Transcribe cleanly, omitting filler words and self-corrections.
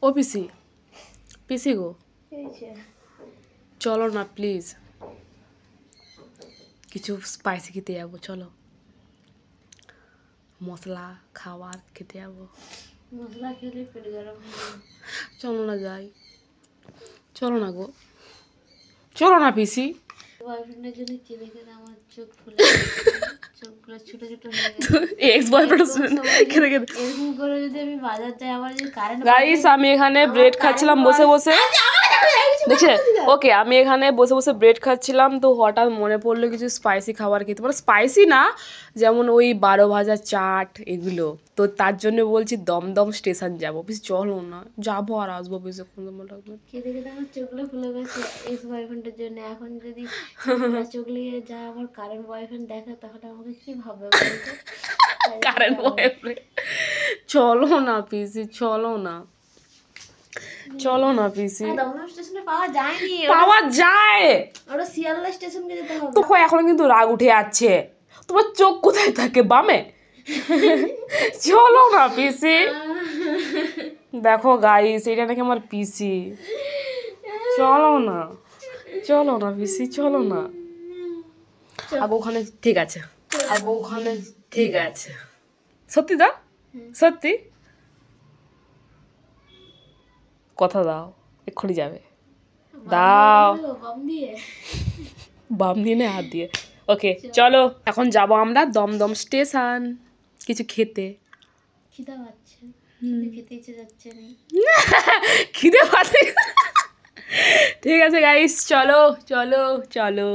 ও পিসি, পিসি গো চলো না প্লিজ, কিছু স্পাইসি খেতে যাবো, চলো মশলা খাবার খেতে যাবো। মশলা খেলে পেট গরম হবে। চলো না যাই, চলো না গো, চলো না পিসি। বয়ফ্রেন্ডের জন্য কি দেখে আমার চোখ ফুলে চোখগুলো ছোট ছোট এক্স বয়ফ্রেন্ড খেতে খেতে এরকম করে যদি আমি বাজার যাই, আমার যদি কারেন্ট গাইস আমি এখানে ব্রেড খাচ্ছিলাম বসে বসে, দেখছে ওকে আমি এখানে বসে বসে ব্রেড খাচ্ছিলাম, তো হঠাৎ মনে পড়লো কিছু স্পাইসি খাবার খেতে, মানে স্পাইসি না, যেমন ওই 12 ভাজা চাট এগুলো, তো তার জন্য বলছি দমদম স্টেশন যাবো। বেশ চলো না, যাবো আর আসবো বেশিক্ষণ তোমার লাগবে। খেতে খেতে আমার চোখগুলো ফুলে গেছে এক্স বয়ফ্রেন্ডের জন্য। এখন যদি চোখ লিয়ে যা আমার কারেন্ট বয়ফ্রেন্ড দেখে, তাহলে আমাকে কি ভাববে বলতো? কারেন্ট বয়ফ্রেন্ড, চলো না পিসি, চলো না, চলো না পিসি। দমদম স্টেশনে পাওয়া যায়নি, পাওয়া যায়, ওটা শিয়ালদা স্টেশনকে যেতে হবে। তো এখন কিন্তু রাগ উঠে যাচ্ছে, তোমার চোখ কোথায় থাকে, বামে? চলো না পিসি। দেখো গাইস, এটা নাকি আমার পিসি, চলো না, চলো না পিসি, চলো না। আগে ওখানে ঠিক আছে, আগে ওখানে ঠিক আছে, সত্যি দাও, সত্যি কথা দাও, এক্ষুনি যাবে, দাও, বাম দিয়ে না হাত দিয়ে। ওকে চলো, এখন যাব আমরা দমদম স্টেশন কিছু খেতে। খিদা পাচ্ছে, খেতে ইচ্ছে যাচ্ছে না। খিদে পাচ্ছে। ঠিক আছে গাইস, চলো চলো চলো।